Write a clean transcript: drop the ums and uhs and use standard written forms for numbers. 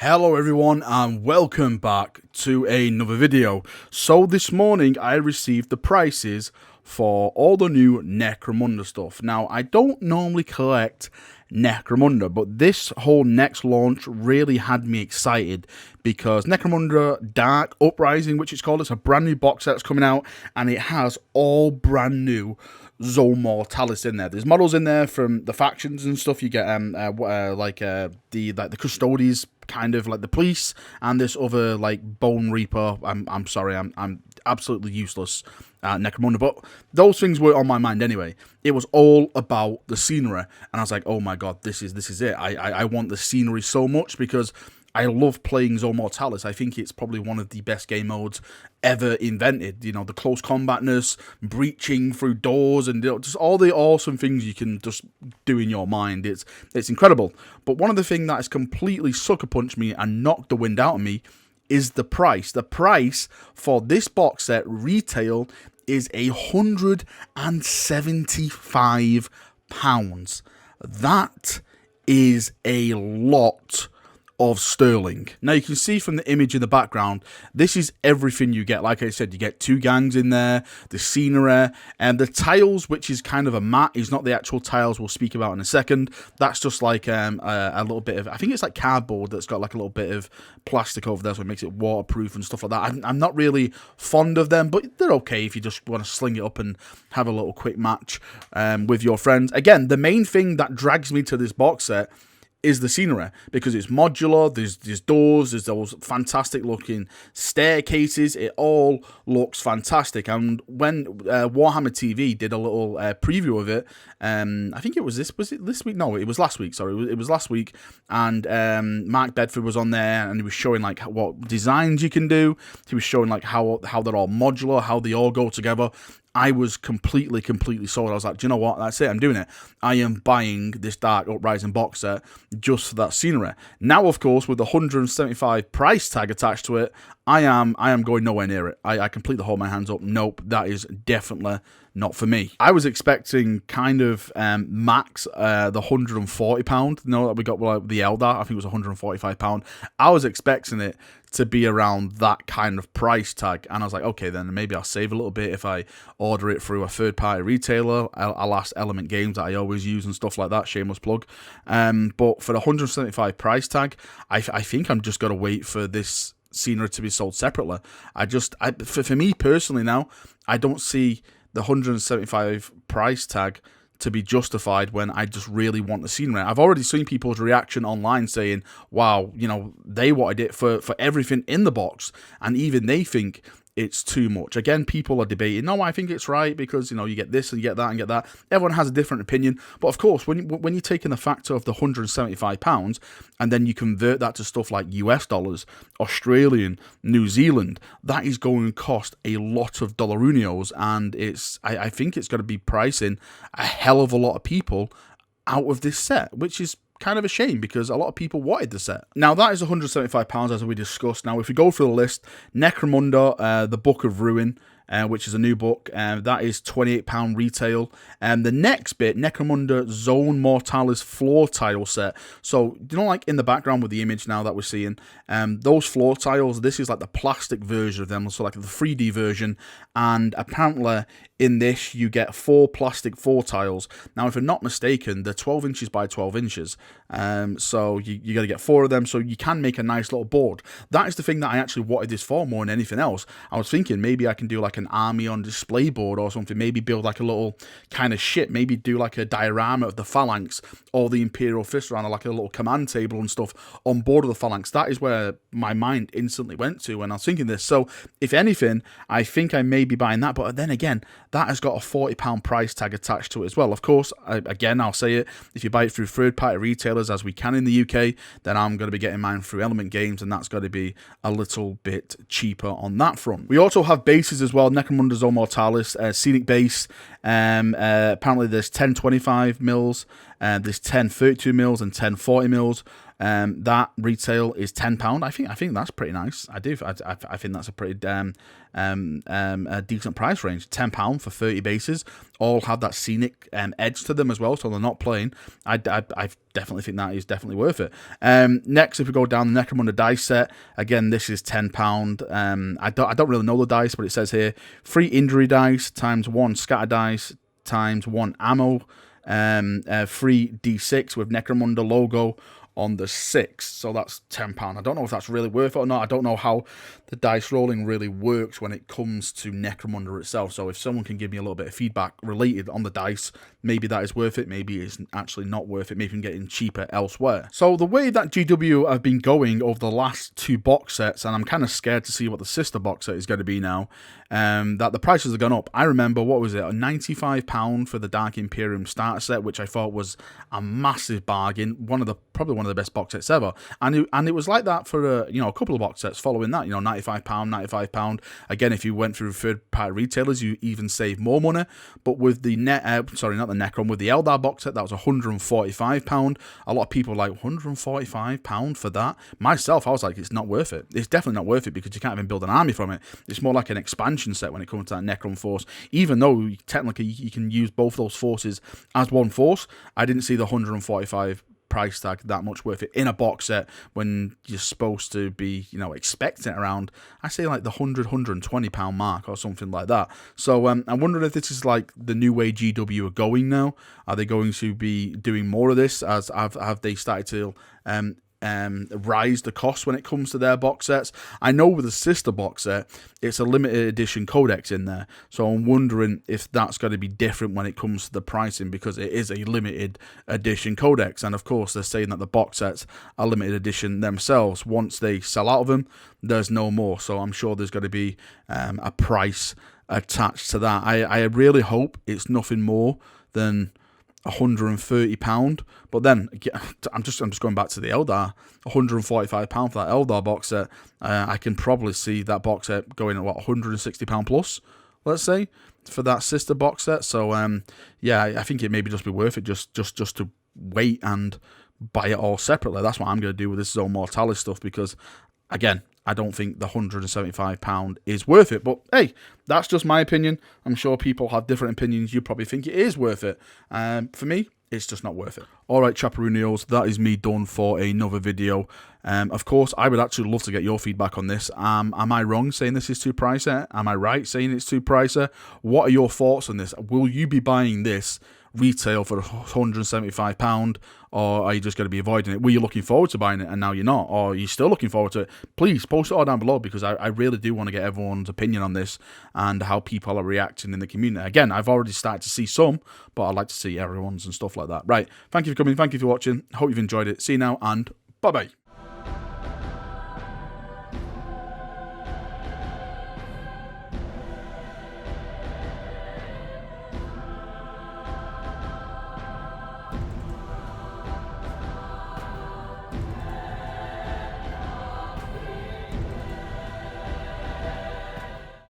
Hello everyone and welcome back to another video. So this morning I received the prices for all the new Necromunda stuff. Now I don't normally collect Necromunda, but this whole next launch really had me excited because Necromunda Dark Uprising, which it's called, it's a brand new box set that's coming out and it has all brand new Zone Mortalis in there. There's models in there from the factions and stuff. You get the custodies, kind of like the police, and this other like Bone Reaper. I'm sorry, I'm absolutely useless at Necromunda, but those things were on my mind anyway. It was all about the scenery, and I was like, oh my god, this is it. I want the scenery so much because I love playing Zone Mortalis. I think it's probably one of the best game modes ever invented. You know, the close combatness, breaching through doors, and just all the awesome things you can just do in your mind. It's incredible. But one of the things that has completely sucker punched me and knocked the wind out of me is the price. The price for this box set retail is £175. That is a lot of sterling. Now you can see from the image in the background, this is everything you get. Like I said, you get two gangs in there, the scenery, and the tiles, which is kind of a mat, is not the actual tiles we'll speak about in a second. That's just like a little bit of, I think it's like cardboard that's got like a little bit of plastic over there, so it makes it waterproof and stuff like that. I'm not really fond of them, but they're okay if you just want to sling it up and have a little quick match with your friends. Again, the main thing that drags me to this box set is the scenery, because it's modular, there's doors, there's those fantastic looking staircases, it all looks fantastic. And when Warhammer TV did a little preview of it, I think it was this week? No, it was last week, sorry, it was last week, and Mark Bedford was on there, and he was showing like what designs you can do, he was showing like how they're all modular, how they all go together. I was completely sold. I was like, do you know what? That's it. I'm doing it. I am buying this Dark Uprising box set just for that scenery. Now, of course, with the 175 price tag attached to it, I am going nowhere near it. I completely hold my hands up. Nope, that is definitely not for me. I was expecting kind of max the £140. You know, that we got like the Eldar. I think it was £145. I was expecting it to be around that kind of price tag, and I was like, okay, then maybe I'll save a little bit if I order it through a third-party retailer. I'll ask Element Games that I always use and stuff like that, shameless plug. But for the 175 price tag, I think I'm just going to wait for this scenery to be sold separately. For me personally now, I don't see the 175 price tag to be justified when I just really want the scenery. I've already seen people's reaction online saying, wow, you know, they wanted it for everything in the box, and even they think it's too much. Again, people are debating, no, I think it's right because, you know, you get this and you get that and get that. Everyone has a different opinion. But of course, when you're taking the factor of the £175 and then you convert that to stuff like US dollars, Australian, New Zealand, that is going to cost a lot of dollarinos, and I think it's going to be pricing a hell of a lot of people out of this set, which is kind of a shame because a lot of people wanted the set. Now that is £175 as we discussed. Now if we go through the list, Necromunda, the Book of Ruin, which is a new book, that is £28 retail. And the next bit, Necromunda Zone Mortalis floor tile set. So, you know, like in the background with the image now that we're seeing, those floor tiles, this is like the plastic version of them, so like the 3D version, and apparently in this you get 4 plastic floor tiles. Now if I'm not mistaken, they're 12 inches by 12 inches, so you got to get 4 of them, so you can make a nice little board. That is the thing that I actually wanted this for more than anything else. I was thinking maybe I can do like an army on display board or something, maybe build like a little kind of ship, maybe do like a diorama of the phalanx or the Imperial Fist around like a little command table and stuff on board of the phalanx. That is where my mind instantly went to when I was thinking this. So if anything, I think I may be buying that, but then again, that has got a £40 price tag attached to it as well. Of course, again, I'll say it, if you buy it through third-party retailers, as we can in the UK, then I'm going to be getting mine through Element Games, and that's got to be a little bit cheaper on that front. We also have bases as well, Necromunda Zone Mortalis, Scenic Base. Apparently there's 10 25 mils, there's 10 32 mils and 10 40 mils. That retail is £10. I think that's pretty nice. I think that's a pretty a decent price range. £10 for 30 bases. All have that scenic edge to them as well, so they're not plain. I definitely think that is definitely worth it. Next, if we go down the Necromunda dice set, again, this is £10. I don't really know the dice, but it says here 3 injury dice times 1 scatter dice times 1 ammo, 3d6 with Necromunda logo on the 6, so that's £10. I don't know if that's really worth it or not. I don't know how the dice rolling really works when it comes to Necromunda itself, so if someone can give me a little bit of feedback related on the dice, maybe that is worth it, maybe it's actually not worth it, maybe I'm getting cheaper elsewhere. So the way that GW have been going over the last 2 box sets, and I'm kind of scared to see what the sister box set is going to be now, that the prices have gone up. I remember, what was it, a £95 for the Dark Imperium starter set, which I thought was a massive bargain, probably one of the best box sets ever, and it was like that for a couple of box sets following that, £95. Again, if you went through third-party retailers, you even save more money. But with the Necron, with the Eldar box set, that was £145. A lot of people were like, £145 for that? Myself, I was like, it's not worth it. It's definitely not worth it because you can't even build an army from it. It's more like an expansion set when it comes to that Necron force. Even though technically you can use both those forces as one force, I didn't see the 145 price tag that much worth it in a box set when you're supposed to be, expecting it around, I say like the £120 mark or something like that. So I'm wondering if this is like the new way GW are going now. Are they going to be doing more of this? As have they started to rise the cost when it comes to their box sets? I know with the sister box set, it's a limited edition codex in there, so I'm wondering if that's going to be different when it comes to the pricing, because it is a limited edition codex, and of course they're saying that the box sets are limited edition themselves. Once they sell out of them, there's no more, so I'm sure there's going to be a price attached to that. I really hope it's nothing more than £130, but then I'm just going back to the Eldar, £145 for that Eldar box set. I can probably see that box set going at £160 plus, let's say, for that sister box set. So yeah, I think it maybe just be worth it just to wait and buy it all separately. That's what I'm going to do with this Zone Mortalis stuff, because again, I don't think the £175 is worth it. But hey, that's just my opinion. I'm sure people have different opinions. You probably think it is worth it. For me, it's just not worth it. Alright, Chaperoonios, that is me done for another video. Of course, I would actually love to get your feedback on this. Am I wrong saying this is too pricey? Am I right saying it's too pricey? What are your thoughts on this? Will you be buying this retail for £175, or are you just going to be avoiding it? Were you looking forward to buying it and now you're not, or are you still looking forward to it? Please post it all down below, because I really do want to get everyone's opinion on this and how people are reacting in the community. Again, I've already started to see some, but I'd like to see everyone's and stuff like that. Right, thank you for coming, thank you for watching, hope you've enjoyed it. See you now, and bye bye.